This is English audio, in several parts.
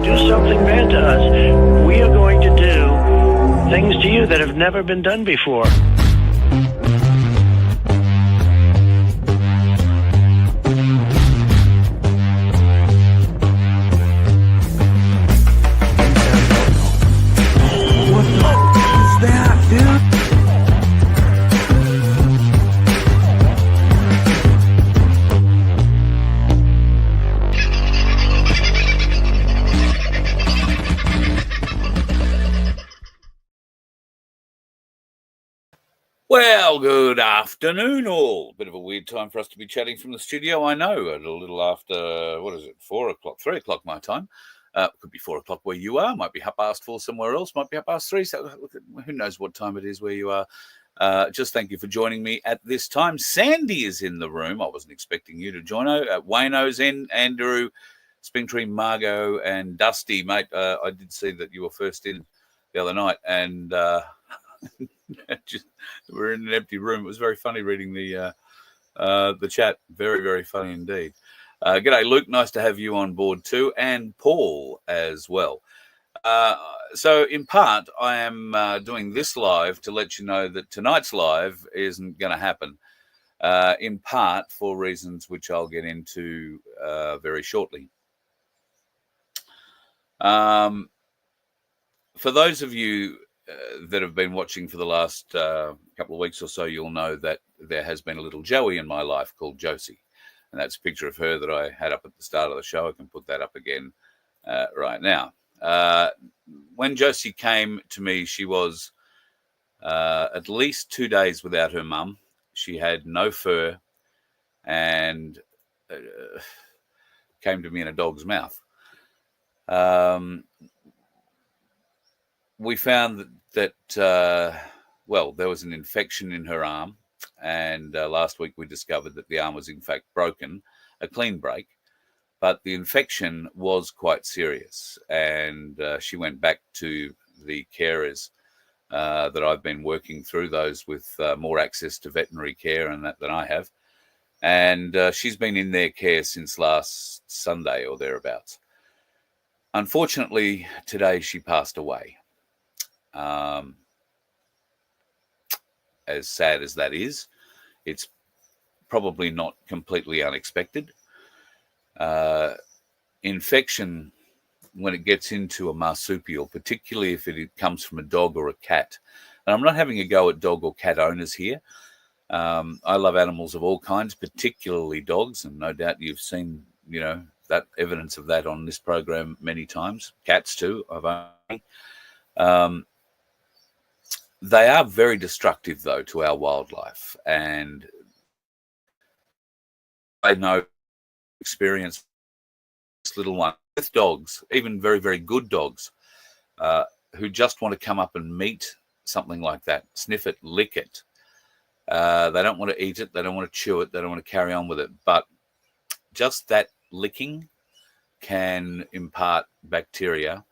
do something bad to us, we are going to do things to you that have never been done before. What the f*** is that, dude? Well, good afternoon, all. Bit of a weird time for us to be chatting from the studio, I know, at a little after, 4 o'clock, 3 o'clock my time. Could be 4 o'clock where you are, might be 4:30 somewhere else, might be 3:30, so who knows what time it is where you are. Just thank you for joining me at this time. Sandy is in the room. I wasn't expecting you to join. Wayno's in, Andrew, Springtree, Margot, and Dusty, mate. I did see that you were first in the other night, and... we're in an empty room. It was very funny reading the chat. Very, very funny indeed. G'day, Luke. Nice to have you on board too, and Paul as well. So in part, I am doing this live to let you know that tonight's live isn't going to happen. In part for reasons which I'll get into very shortly. For those of you that have been watching for the last couple of weeks or so, you'll know that there has been a little Joey in my life called Josie. And that's a picture of her that I had up at the start of the show. I can put that up again right now. When Josie came to me, she was at least 2 days without her mum. She had no fur and came to me in a dog's mouth. We found that there was an infection in her arm, and last week we discovered that the arm was in fact broken, a clean break, but the infection was quite serious, and she went back to the carers that I've been working through, those with more access to veterinary care and that than I have, and she's been in their care since last Sunday or thereabouts. Unfortunately, today she passed away. As sad as that is, it's probably not completely unexpected. Infection, when it gets into a marsupial, particularly if it comes from a dog or a cat, and I'm not having a go at dog or cat owners here. I love animals of all kinds, particularly dogs, and no doubt you've seen, that evidence of that on this program many times. Cats too, they are very destructive, though, to our wildlife. And I know experience this little one with dogs, even very, very good dogs, who just want to come up and meet something like that, sniff it, lick it. They don't want to eat it. They don't want to chew it. They don't want to carry on with it. But just that licking can impart bacteria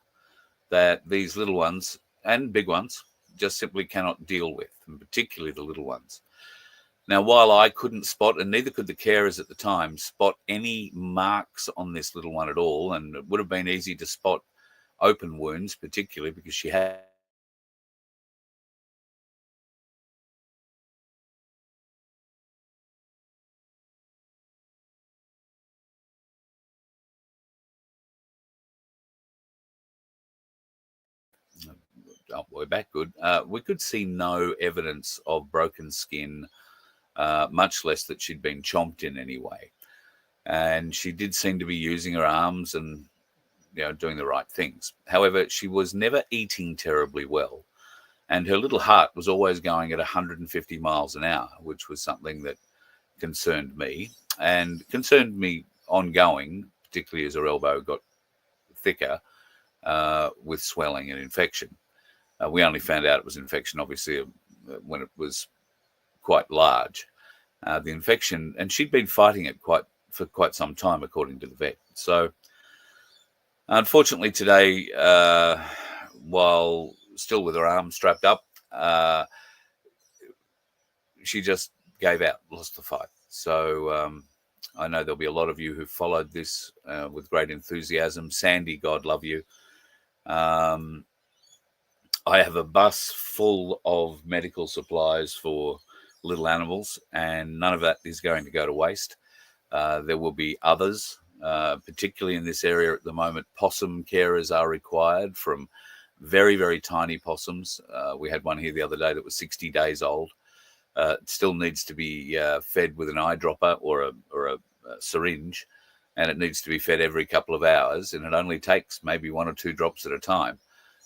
that these little ones and big ones just simply cannot deal with, and particularly the little ones. Now, while I couldn't spot, and neither could the carers at the time, spot any marks on this little one at all, and it would have been easy to spot open wounds, particularly because she had we're back good. We could see no evidence of broken skin, much less that she'd been chomped in any way. And she did seem to be using her arms and, doing the right things. However, she was never eating terribly well. And her little heart was always going at 150 miles an hour, which was something that concerned me and concerned me ongoing, particularly as her elbow got thicker with swelling and infection. We only found out it was infection, obviously, when it was quite large. The infection, and she'd been fighting it for quite some time, according to the vet. So, unfortunately, today, while still with her arm strapped up, she just gave out, lost the fight. So, I know there'll be a lot of you who followed this with great enthusiasm. Sandy, God love you. I have a bus full of medical supplies for little animals, and none of that is going to go to waste. There will be others, particularly in this area at the moment. Possum carers are required, from very, very tiny possums. We had one here the other day that was 60 days old. It still needs to be fed with an eyedropper or a syringe, and it needs to be fed every couple of hours, and it only takes maybe 1 or 2 drops at a time.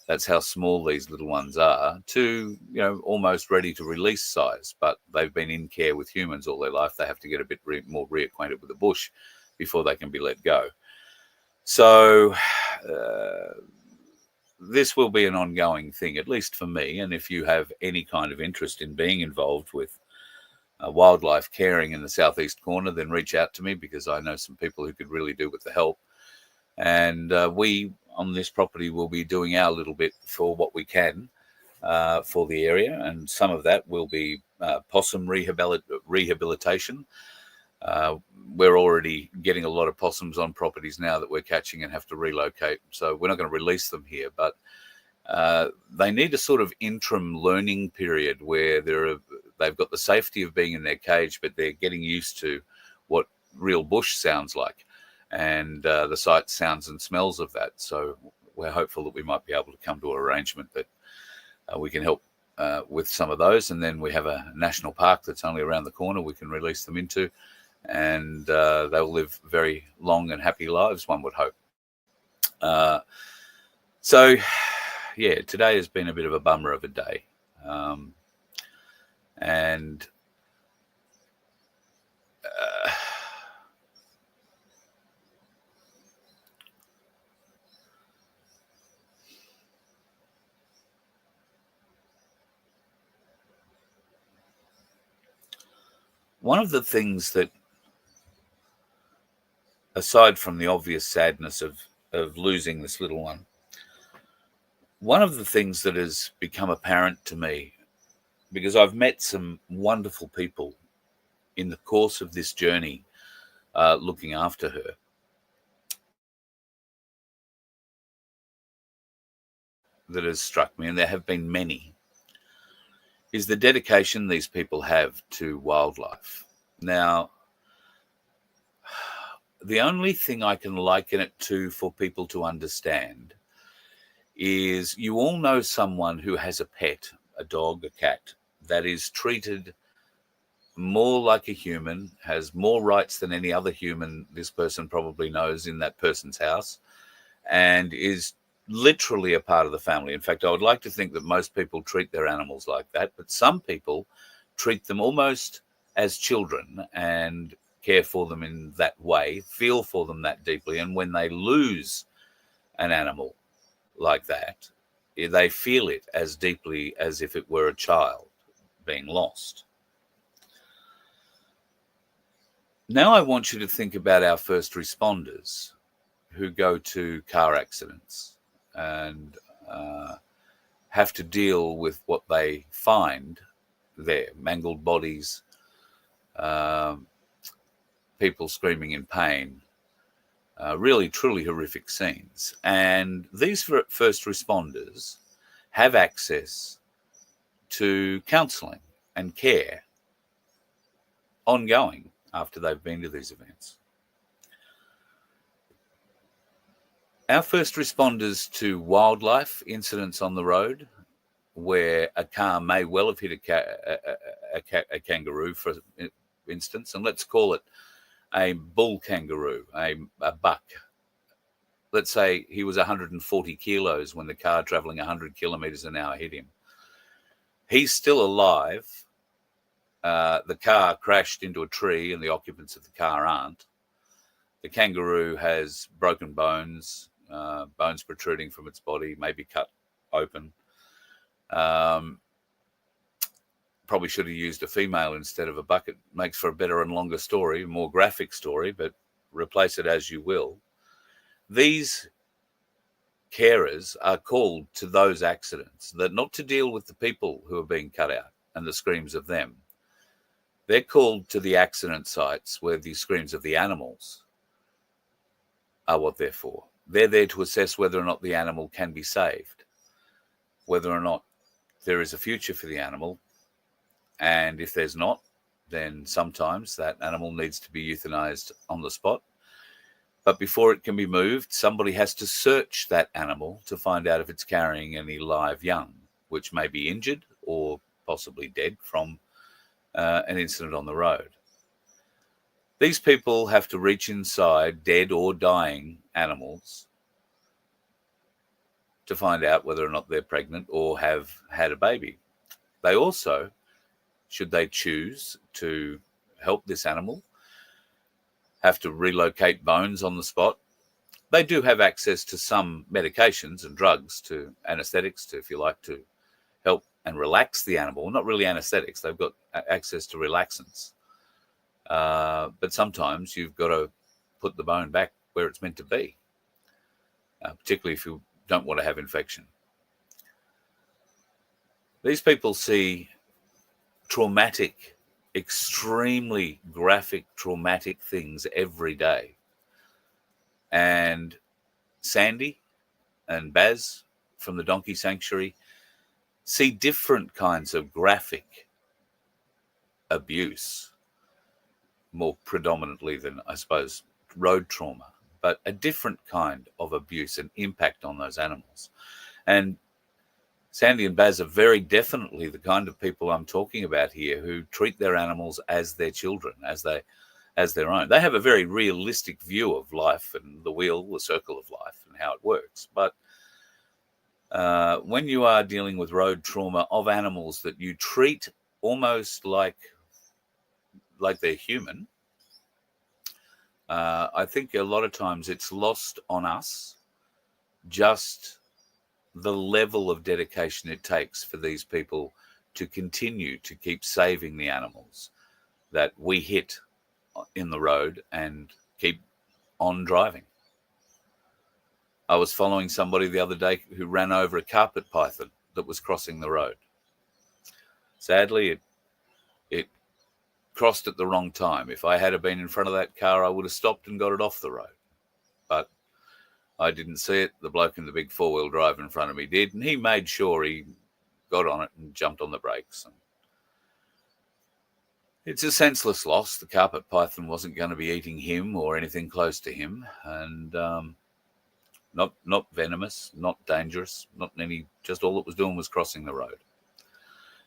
That's how small these little ones are, to, almost ready to release size, but they've been in care with humans all their life. They have to get a bit more reacquainted with the bush before they can be let go. So this will be an ongoing thing, at least for me. And if you have any kind of interest in being involved with wildlife caring in the southeast corner, then reach out to me, because I know some people who could really do with the help. And we on this property will be doing our little bit for what we can for the area, and some of that will be possum rehabilitation. We're already getting a lot of possums on properties now that we're catching and have to relocate, so we're not going to release them here, but they need a sort of interim learning period where they've got the safety of being in their cage, but they're getting used to what real bush sounds like, and the sights, sounds and smells of that. So we're hopeful that we might be able to come to an arrangement that we can help with some of those. And then we have a national park that's only around the corner we can release them into, and they'll live very long and happy lives, one would hope. So, yeah, today has been a bit of a bummer of a day. And one of the things that, aside from the obvious sadness of losing this little one, one of the things that has become apparent to me, because I've met some wonderful people in the course of this journey looking after her, that has struck me, and there have been many, is the dedication these people have to wildlife. Now, the only thing I can liken it to for people to understand is, you all know someone who has a pet, a dog, a cat, that is treated more like a human, has more rights than any other human this person probably knows in that person's house, and is literally a part of the family. In fact, I would like to think that most people treat their animals like that, but some people treat them almost as children and care for them in that way, feel for them that deeply. And when they lose an animal like that, they feel it as deeply as if it were a child being lost. Now I want you to think about our first responders who go to car accidents and have to deal with what they find there: mangled bodies, people screaming in pain, really truly horrific scenes. And these first responders have access to counselling and care ongoing after they've been to these events. Our first responders to wildlife incidents on the road, where a car may well have hit a kangaroo, for instance, and let's call it a bull kangaroo, a buck. Let's say he was 140 kilos when the car traveling 100 kilometers an hour hit him. He's still alive. The car crashed into a tree and the occupants of the car aren't. The kangaroo has broken bones, bones protruding from its body, maybe cut open. Probably should have used a female instead of a buck. It makes for a better and longer story, a more graphic story, but replace it as you will. These carers are called to those accidents, that not to deal with the people who are being cut out and the screams of them, They're called to the accident sites where the screams of the animals are what they're for. They're there to assess whether or not the animal can be saved, whether or not there is a future for the animal. And if there's not, then sometimes that animal needs to be euthanized on the spot. But before it can be moved, somebody has to search that animal to find out if it's carrying any live young, which may be injured or possibly dead from an incident on the road. These people have to reach inside dead or dying animals to find out whether or not they're pregnant or have had a baby. They also, should they choose to help this animal, have to relocate bones on the spot. They do have access to some medications and drugs, to anesthetics, to, if you like, to help and relax the animal. Not really anesthetics, they've got access to relaxants. But sometimes you've got to put the bone back where it's meant to be, particularly if you don't want to have infection. These people see traumatic, extremely graphic, traumatic things every day. And Sandy and Baz from the Donkey Sanctuary see different kinds of graphic abuse, more predominantly than, I suppose, road trauma, but a different kind of abuse and impact on those animals. And Sandy and Baz are very definitely the kind of people I'm talking about here, who treat their animals as their children, as their own. They have a very realistic view of life and the wheel, the circle of life, and how it works. But when you are dealing with road trauma of animals that you treat almost like they're human, I think a lot of times it's lost on us just the level of dedication it takes for these people to continue to keep saving the animals that we hit in the road and keep on driving. I was following somebody the other day who ran over a carpet python that was crossing the road. Sadly, it crossed at the wrong time. If I had been in front of that car, I would have stopped and got it off the road. But I didn't see it. The bloke in the big four-wheel drive in front of me did, and he made sure he got on it and jumped on the brakes. And it's a senseless loss. The carpet python wasn't going to be eating him or anything close to him, and not venomous, not dangerous, not any. Just all it was doing was crossing the road.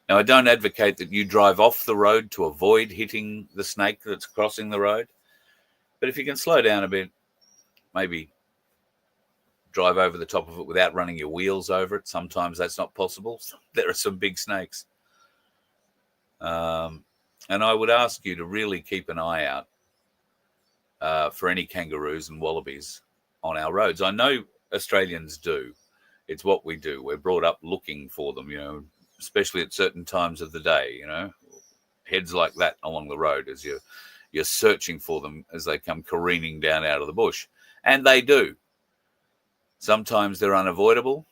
Now, I don't advocate that you drive off the road to avoid hitting the snake that's crossing the road, but if you can slow down a bit, maybe drive over the top of it without running your wheels over it. Sometimes that's not possible. There are some big snakes. And I would ask you to really keep an eye out for any kangaroos and wallabies on our roads. I know Australians do. It's what we do. We're brought up looking for them, especially at certain times of the day, heads like that along the road as you're searching for them as they come careening down out of the bush. And they do. Sometimes they're unavoidable,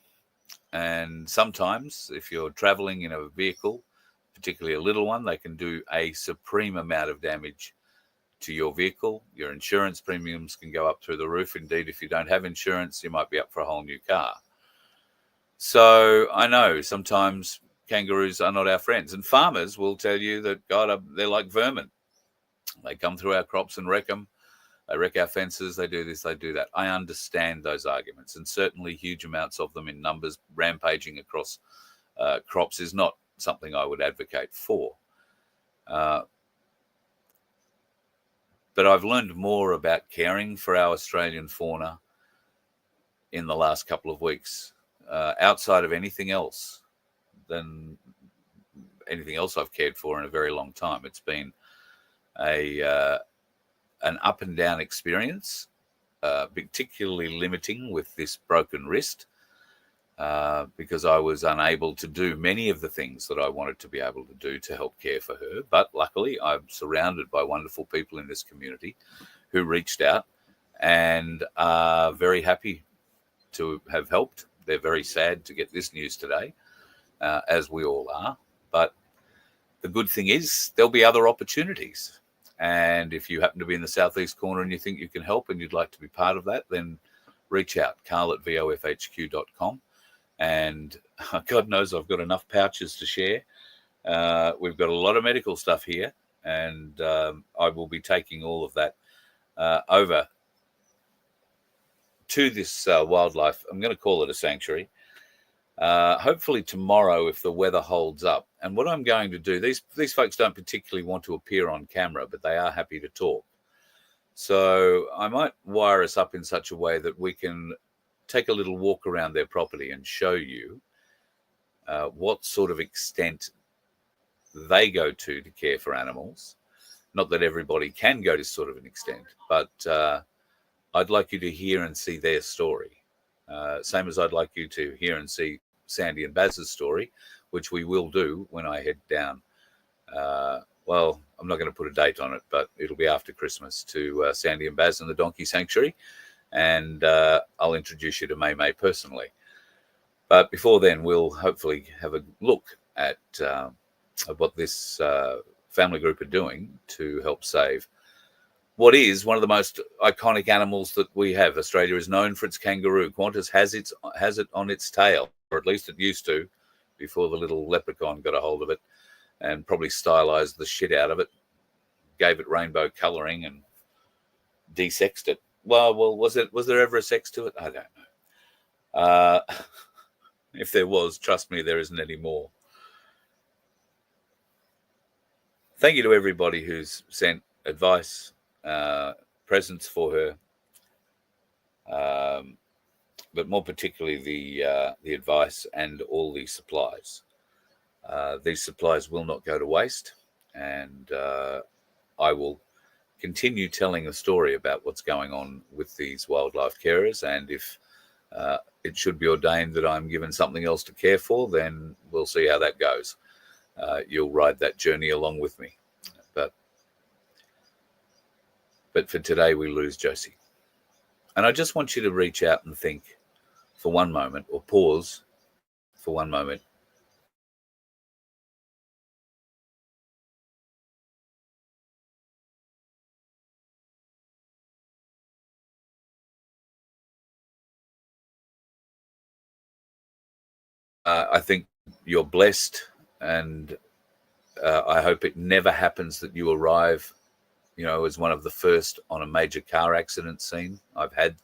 and sometimes if you're traveling in a vehicle, particularly a little one, they can do a supreme amount of damage to your vehicle. Your insurance premiums can go up through the roof. Indeed, if you don't have insurance, you might be up for a whole new car. So I know sometimes kangaroos are not our friends, and farmers will tell you that, God, they're like vermin. They come through our crops and wreck them. They wreck our fences, they do this, they do that. I understand those arguments, and certainly huge amounts of them in numbers rampaging across crops is not something I would advocate for. But I've learned more about caring for our Australian fauna in the last couple of weeks, outside of anything else than anything else I've cared for in a very long time. It's been an up and down experience, particularly limiting with this broken wrist, because I was unable to do many of the things that I wanted to be able to do to help care for her. But luckily, I'm surrounded by wonderful people in this community who reached out and are very happy to have helped. They're very sad to get this news today, as we all are. But the good thing is there'll be other opportunities. And if you happen to be in the southeast corner and you think you can help and you'd like to be part of that, then reach out, carl@vofhq.com. And God knows I've got enough pouches to share. We've got a lot of medical stuff here, and I will be taking all of that over to this wildlife. I'm going to call it a sanctuary. Hopefully tomorrow, if the weather holds up. And what I'm going to do, these folks don't particularly want to appear on camera, but they are happy to talk. So I might wire us up in such a way that we can take a little walk around their property and show you what sort of extent they go to care for animals. Not that everybody can go to sort of an extent, but I'd like you to hear and see their story. Same as I'd like you to hear and see Sandy and Baz's story, which we will do when I head down. Well, I'm not going to put a date on it, but it'll be after Christmas to Sandy and Baz and the Donkey Sanctuary. And I'll introduce you to May personally. But before then, we'll hopefully have a look at what this family group are doing to help save what is one of the most iconic animals that we have. Australia is known for its kangaroo. Qantas has it on its tail, or at least it used to, before the little leprechaun got a hold of it and probably stylized the shit out of it, gave it rainbow colouring and desexed it. Well, was there ever a sex to it? I don't know. If there was, trust me, there isn't any more. Thank you to everybody who's sent advice, presents for her, but more particularly the advice and all the supplies. These supplies will not go to waste, and I will continue telling a story about what's going on with these wildlife carers, and if it should be ordained that I'm given something else to care for, then we'll see how that goes. You'll ride that journey along with me. But for today, we lose Josie. And I just want you to reach out and think for one moment, or pause for one moment. I think you're blessed, and I hope it never happens that you arrive, as one of the first on a major car accident scene. I've had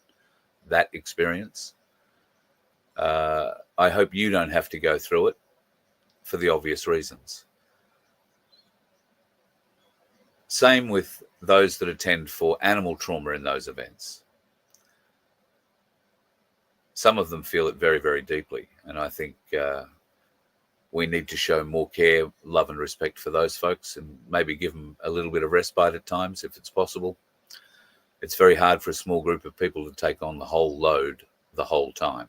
that experience. I hope you don't have to go through it for the obvious reasons. Same with those that attend for animal trauma in those events. Some of them feel it very, very deeply, and I think we need to show more care, love and respect for those folks, and maybe give them a little bit of respite at times if it's possible. It's very hard for a small group of people to take on the whole load the whole time.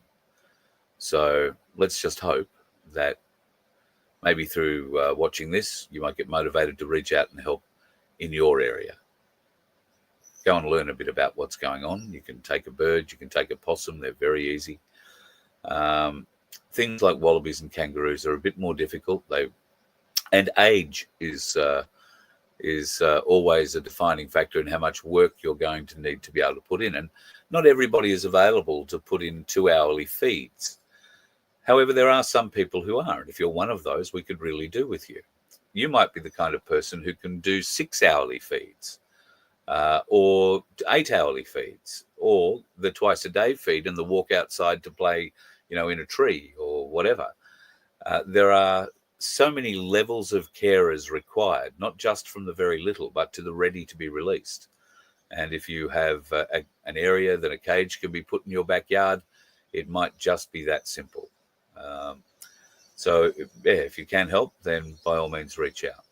So let's just hope that maybe through watching this, you might get motivated to reach out and help in your area. Go and learn a bit about what's going on. You can take a bird, you can take a possum. They're very easy. Things like wallabies and kangaroos are a bit more difficult. And age is always a defining factor in how much work you're going to need to be able to put in. And not everybody is available to put in 2-hourly feeds. However, there are some people who are. And if you're one of those, we could really do with you. You might be the kind of person who can do 6-hourly feeds, or 8-hourly feeds, or the twice-a-day feed and the walk outside to play, in a tree or whatever. There are so many levels of carers required, not just from the very little, but to the ready to be released. And if you have an area that a cage can be put in your backyard, it might just be that simple. So, if you can help, then by all means reach out.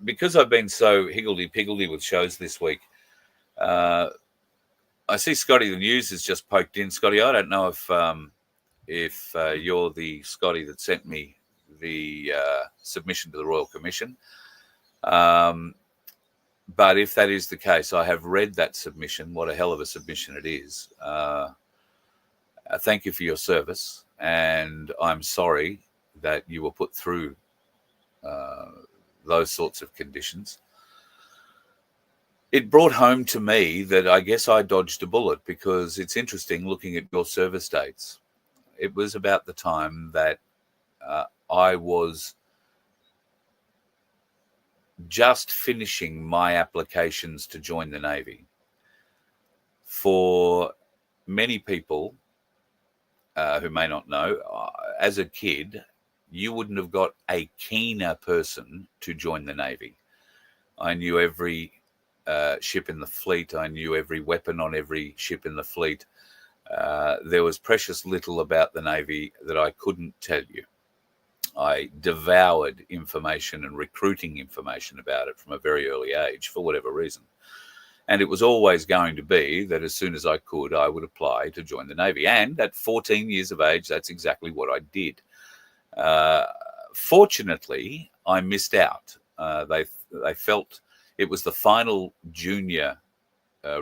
Because I've been so higgledy-piggledy with shows this week, I see Scotty the News has just poked in. Scotty, I don't know if you're the Scotty that sent me the submission to the Royal Commission. But if that is the case, I have read that submission. What a hell of a submission it is. Thank you for your service. And I'm sorry that you were put through those sorts of conditions. It brought home to me that I guess I dodged a bullet, because it's interesting looking at your service dates. It was about the time that I was just finishing my applications to join the Navy. For many people who may not know, as a kid, you wouldn't have got a keener person to join the Navy. I knew every ship in the fleet. I knew every weapon on every ship in the fleet. There was precious little about the Navy that I couldn't tell you. I devoured information and recruiting information about it from a very early age for whatever reason. And it was always going to be that as soon as I could, I would apply to join the Navy. And at 14 years of age, that's exactly what I did. Fortunately, I missed out. They felt it was the final junior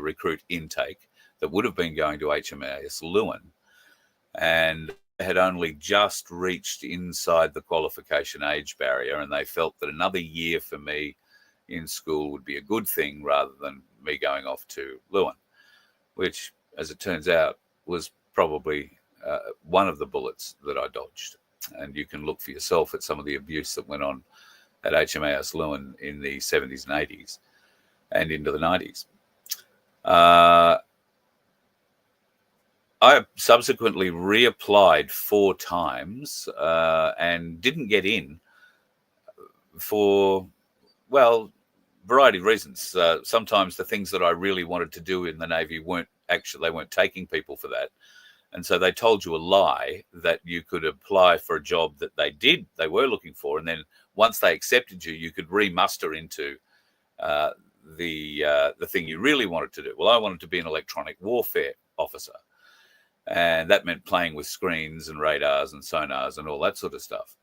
recruit intake that would have been going to HMAS Lewin, and had only just reached inside the qualification age barrier, and they felt that another year for me in school would be a good thing rather than me going off to Lewin, which, as it turns out, was probably one of the bullets that I dodged. And you can look for yourself at some of the abuse that went on at HMAS Lewin in the 70s and 80s and into the 90s. I subsequently reapplied 4 times and didn't get in for, well, variety of reasons. Sometimes the things that I really wanted to do in the Navy weren't taking people for that. And so they told you a lie that you could apply for a job that they were looking for. And then once they accepted you, you could re-muster into the thing you really wanted to do. Well, I wanted to be an electronic warfare officer. And that meant playing with screens and radars and sonars and all that sort of stuff.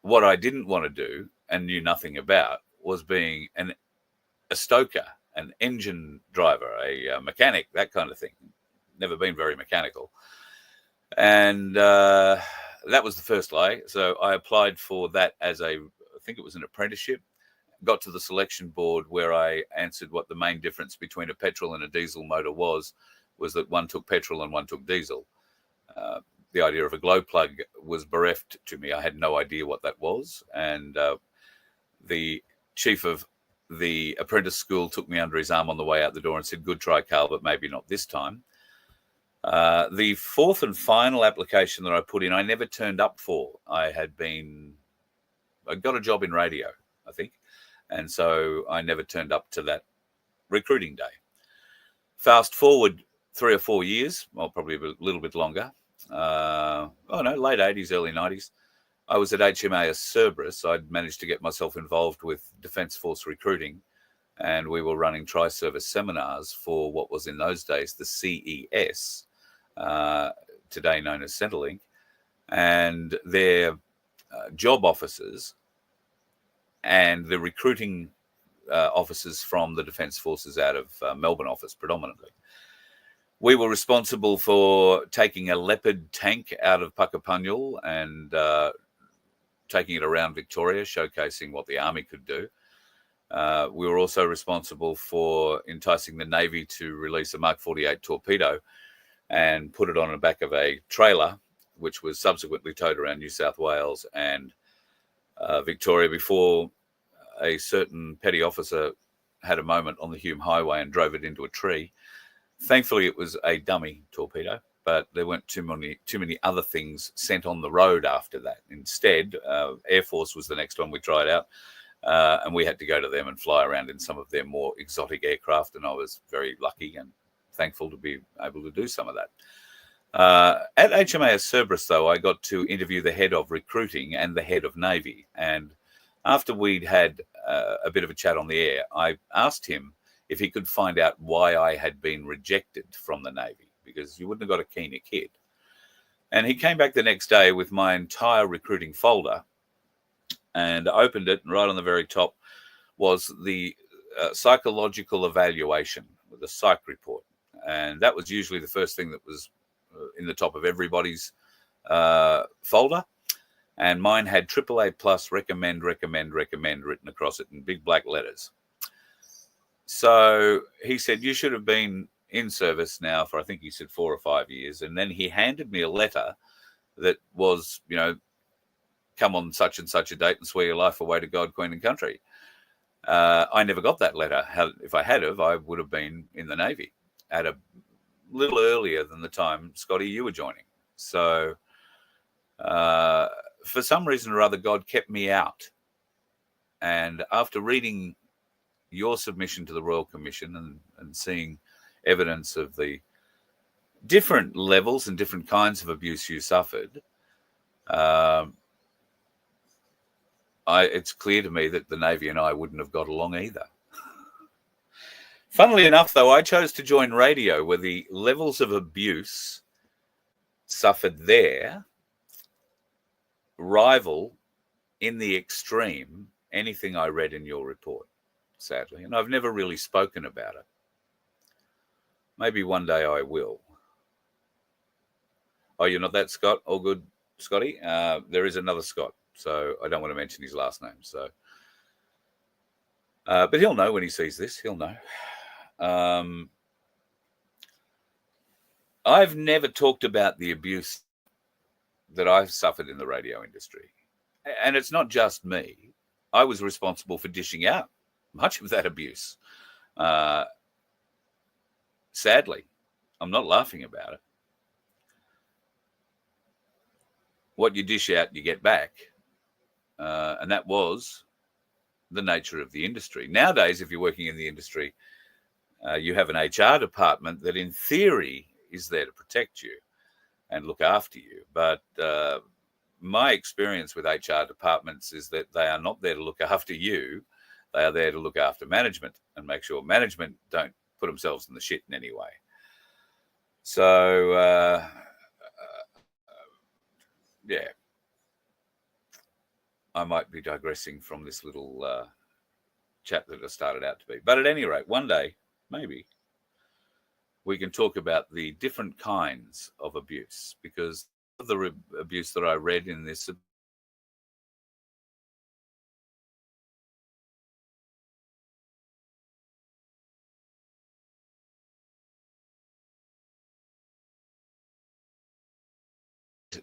What I didn't want to do and knew nothing about was being a stoker, an engine driver, a mechanic, that kind of thing. Never been very mechanical. And that was the first lie. So I applied for that as I think it was an apprenticeship. Got to the selection board where I answered what the main difference between a petrol and a diesel motor was that one took petrol and one took diesel. The idea of a glow plug was bereft to me. I had no idea what that was. And the chief of the apprentice school took me under his arm on the way out the door and said, "Good try, Carl, but maybe not this time." The fourth and final application that I put in, I never turned up for. I got a job in radio, I think. And so I never turned up to that recruiting day. Fast forward 3 or 4 years, well, probably a little bit longer. Late 80s, early 90s. I was at HMAS Cerberus. I'd managed to get myself involved with Defence Force recruiting, and we were running tri-service seminars for what was in those days the CES, today known as Centrelink, and their job officers and the recruiting officers from the Defence Forces out of Melbourne office predominantly. We were responsible for taking a Leopard tank out of Puckapunyal and taking it around Victoria, showcasing what the Army could do. We were also responsible for enticing the Navy to release a Mark 48 torpedo and put it on the back of a trailer, which was subsequently towed around New South Wales and Victoria before a certain petty officer had a moment on the Hume Highway and drove it into a tree. Thankfully, it was a dummy torpedo, but there weren't too many other things sent on the road after that. Instead, Air Force was the next one we tried out, and we had to go to them and fly around in some of their more exotic aircraft, and I was very lucky and thankful to be able to do some of that. At HMAS Cerberus, though, I got to interview the head of recruiting and the head of Navy, and after we'd had a bit of a chat on the air, I asked him if he could find out why I had been rejected from the Navy, because you wouldn't have got a keener kid. And he came back the next day with my entire recruiting folder and opened it, and right on the very top was the psychological evaluation, the psych report. And that was usually the first thing that was in the top of everybody's folder. And mine had AAA plus recommend written across it in big black letters. So he said, you should have been in service now for, I think he said 4 or 5 years. And then he handed me a letter that was, come on such and such a date and swear your life away to God, Queen and Country. I never got that letter. If I had, I would have been in the Navy at a little earlier than the time, Scotty, you were joining. So for some reason or other, God kept me out. And after reading your submission to the Royal Commission and seeing evidence of the different levels and different kinds of abuse you suffered, it's clear to me that the Navy and I wouldn't have got along either. Funnily enough, though, I chose to join radio where the levels of abuse suffered there rival in the extreme anything I read in your report, sadly. And I've never really spoken about it. Maybe one day I will. Oh, you're not that Scott? All good, Scotty? There is another Scott, so I don't want to mention his last name. So, but he'll know when he sees this. He'll know. I've never talked about the abuse that I've suffered in the radio industry. And it's not just me. I was responsible for dishing out much of that abuse. Sadly, I'm not laughing about it. What you dish out, you get back. And that was the nature of the industry. Nowadays, if you're working in the industry, you have an HR department that in theory is there to protect you and look after you. But my experience with HR departments is that they are not there to look after you. They are there to look after management and make sure management don't put themselves in the shit in any way. So, yeah, I might be digressing from this little chat that I started out to be. But at any rate, one day, maybe, we can talk about the different kinds of abuse, because of the abuse that I read in this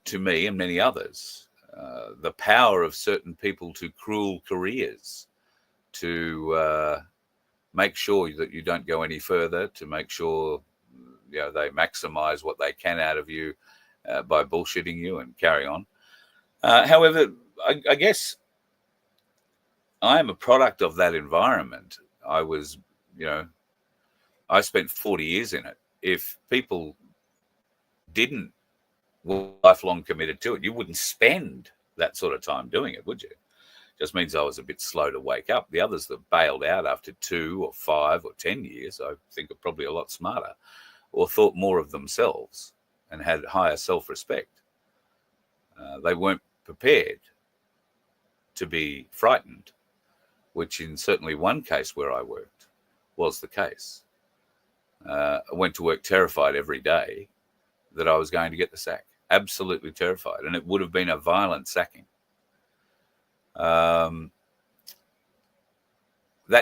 to me and many others, the power of certain people to cruel careers, to make sure that you don't go any further, to make sure they maximize what they can out of you by bullshitting you and carry on. However, I guess I am a product of that environment. I was, I spent 40 years in it. If people didn't lifelong committed to it, you wouldn't spend that sort of time doing it, would you? Just means I was a bit slow to wake up. The others that bailed out after 2 or 5 or 10 years, I think are probably a lot smarter, or thought more of themselves and had higher self-respect. They weren't prepared to be frightened, which in certainly one case where I worked was the case. I went to work terrified every day that I was going to get the sack. Absolutely terrified. And it would have been a violent sacking. That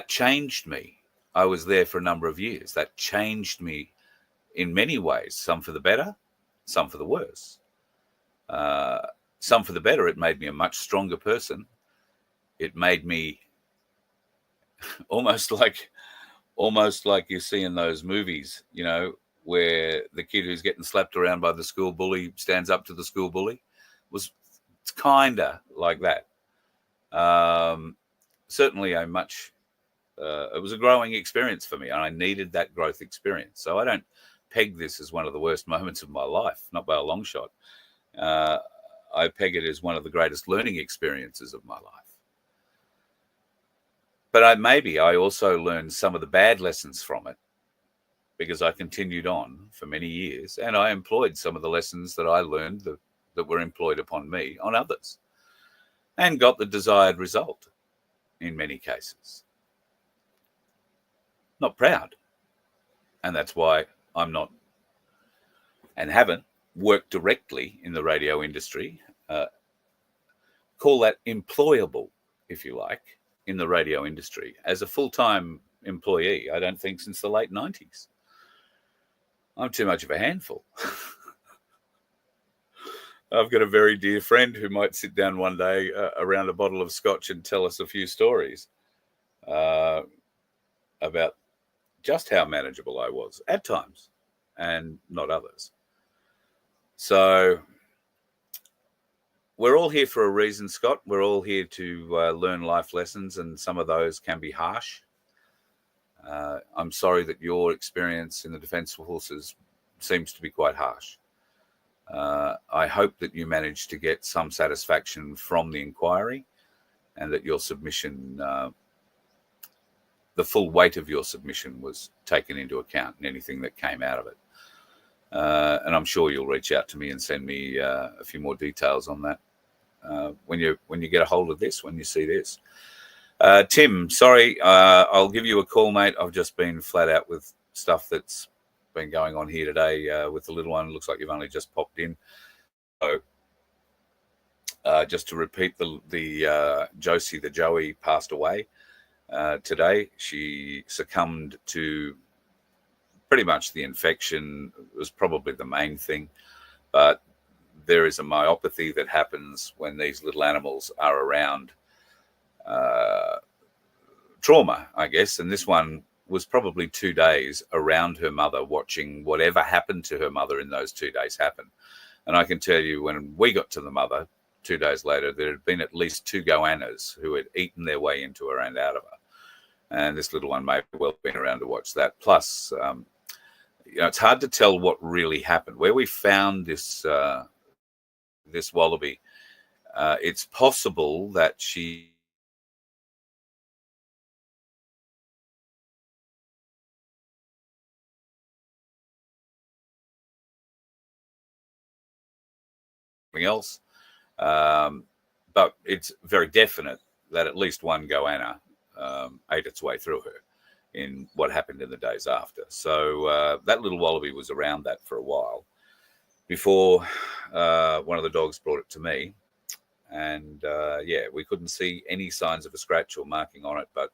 changed me. I was there for a number of years. That changed me in many ways, some for the better, some for the worse. Some for the better, it made me a much stronger person. It made me almost like you see in those movies, where the kid who's getting slapped around by the school bully stands up to the school bully. It's kind of like that. Certainly it was a growing experience for me, and I needed that growth experience. So I don't peg this as one of the worst moments of my life, not by a long shot. I peg it as one of the greatest learning experiences of my life. But I also learned some of the bad lessons from it, because I continued on for many years, and I employed some of the lessons that I learned that were employed upon me on others, and got the desired result in many cases. Not proud. And that's why I'm not and haven't worked directly in the radio industry. call that employable, if you like, in the radio industry as a full-time employee, I don't think, since the late 90s. I'm too much of a handful. I've got a very dear friend who might sit down one day around a bottle of scotch and tell us a few stories about just how manageable I was at times and not others. So we're all here for a reason, Scott. We're all here to learn life lessons, and some of those can be harsh. I'm sorry that your experience in the Defence Forces seems to be quite harsh. I hope that you managed to get some satisfaction from the inquiry, and that your submission, the full weight of your submission, was taken into account in anything that came out of it. And I'm sure you'll reach out to me and send me a few more details on that when you get a hold of this, when you see this. Tim, sorry, I'll give you a call, mate. I've just been flat out with stuff that's been going on here today with the little one. Looks like you've only just popped in. So just to repeat, the Josie, the Joey, passed away today. She succumbed to pretty much the infection. It was probably the main thing, but there is a myopathy that happens when these little animals are around trauma, I guess. And this one was probably 2 days around her mother, watching whatever happened to her mother in those 2 days happen. And I can tell you, when we got to the mother 2 days later, there had been at least 2 goannas who had eaten their way into her and out of her. And this little one may have well been around to watch that. Plus, it's hard to tell what really happened. Where we found this this wallaby, it's possible that she else, but it's very definite that at least one goanna ate its way through her in what happened in the days after. So that little wallaby was around that for a while before one of the dogs brought it to me. And we couldn't see any signs of a scratch or marking on it, but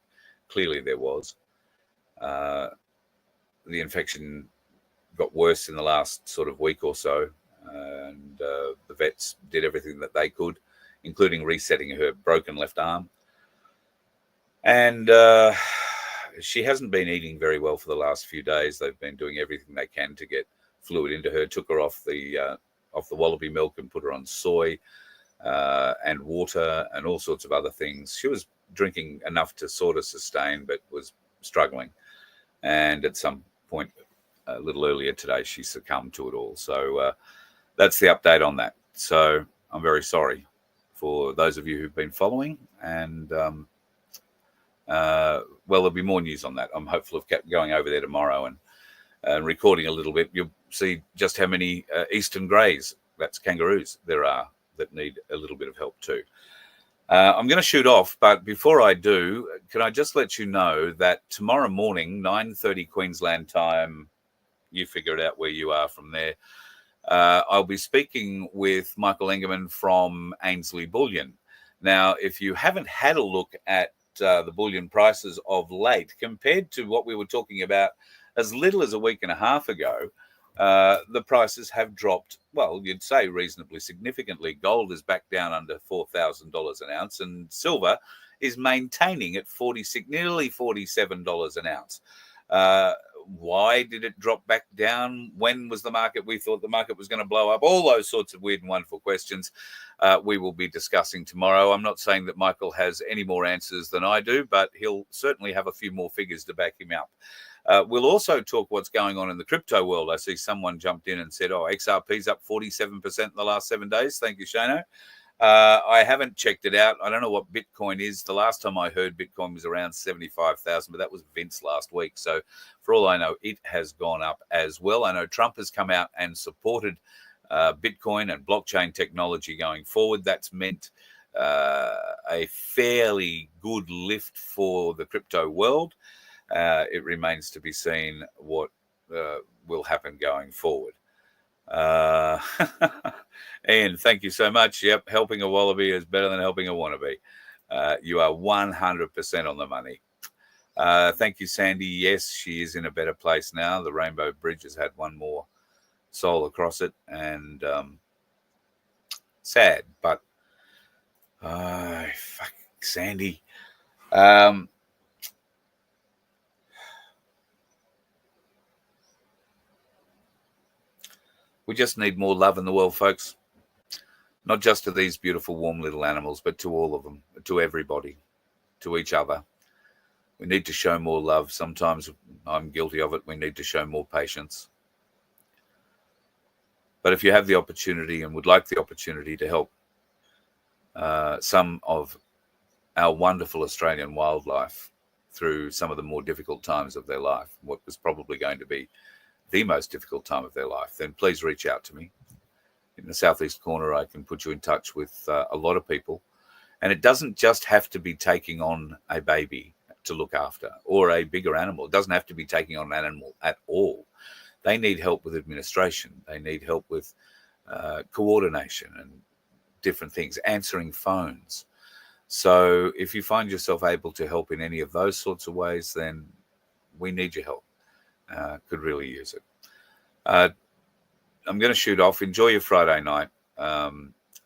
clearly there was. The infection got worse in the last sort of week or so, and the vets did everything that they could, including resetting her broken left arm. And she hasn't been eating very well for the last few days. They've been doing everything they can to get fluid into her. Took her off the wallaby milk and put her on soy and water and all sorts of other things. She was drinking enough to sort of sustain, but was struggling. And at some point a little earlier today, she succumbed to it all. So that's the update on that. So I'm very sorry for those of you who've been following. And there'll be more news on that. I'm hopeful of going over there tomorrow and recording a little bit. You'll see just how many eastern greys, that's kangaroos, there are that need a little bit of help too. I'm going to shoot off, but before I do, can I just let you know that tomorrow morning, 9:30 Queensland time, you figure it out where you are from there, I'll be speaking with Michael Engerman from Ainsley Bullion. Now, if you haven't had a look at the bullion prices of late, compared to what we were talking about as little as a week and a half ago, the prices have dropped, well, you'd say reasonably significantly. Gold is back down under $4,000 an ounce, and silver is maintaining at nearly $47 an ounce. Why did it drop back down? When was the market? We thought the market was going to blow up. All those sorts of weird and wonderful questions we will be discussing tomorrow. I'm not saying that Michael has any more answers than I do, but he'll certainly have a few more figures to back him up. We'll also talk what's going on in the crypto world. I see someone jumped in and said, XRP's up 47% in the last 7 days. Thank you, Shano. I haven't checked it out. I don't know what Bitcoin is. The last time I heard Bitcoin was around 75,000, but that was Vince last week. So for all I know, it has gone up as well. I know Trump has come out and supported Bitcoin and blockchain technology going forward. That's meant a fairly good lift for the crypto world. It remains to be seen what will happen going forward. Ian, thank you so much. Yep, helping a wallaby is better than helping a wannabe. You are 100% on the money. Thank you, Sandy. Yes, she is in a better place now. The Rainbow Bridge has had one more soul across it, and sad, but fuck, Sandy. We just need more love in the world, folks. Not just to these beautiful, warm little animals, but to all of them, to everybody, to each other. We need to show more love. Sometimes I'm guilty of it. We need to show more patience. But if you have the opportunity and would like the opportunity to help some of our wonderful Australian wildlife through some of the more difficult times of their life, what was probably going to be the most difficult time of their life, then please reach out to me. In the southeast corner, I can put you in touch with a lot of people. And it doesn't just have to be taking on a baby to look after or a bigger animal. It doesn't have to be taking on an animal at all. They need help with administration. They need help with coordination and different things, answering phones. So if you find yourself able to help in any of those sorts of ways, then we need your help. Could really use it. I'm going to shoot off. Enjoy your Friday night.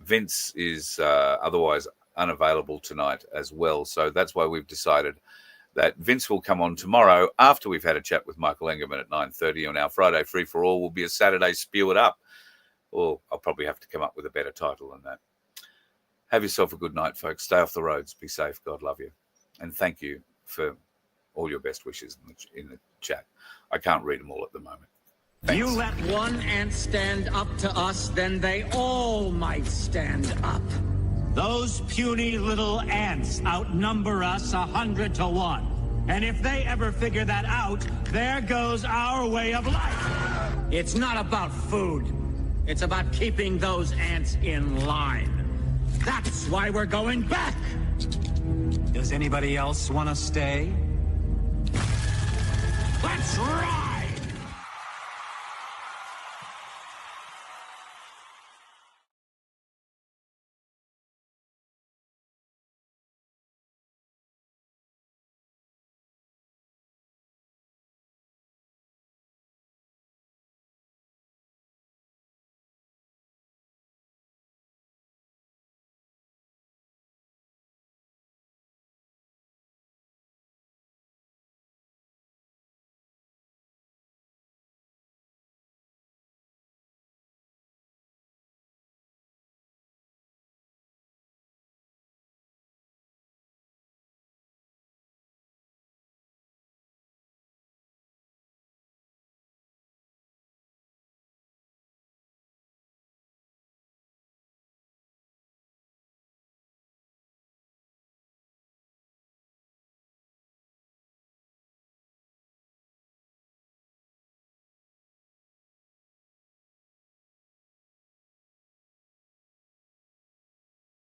Vince is otherwise unavailable tonight as well. So that's why we've decided that Vince will come on tomorrow after we've had a chat with Michael Engerman at 9:30 on our Friday Free for All. Will be a Saturday Spew It Up. Or I'll probably have to come up with a better title than that. Have yourself a good night, folks. Stay off the roads. Be safe. God love you. And thank you for all your best wishes in the chat. I can't read them all at the moment. Thanks. You let one ant stand up to us, then they all might stand up. Those puny little ants outnumber us 100 to 1. And if they ever figure that out, there goes our way of life. It's not about food. It's about keeping those ants in line. That's why we're going back. Does anybody else want to stay? Let's rock!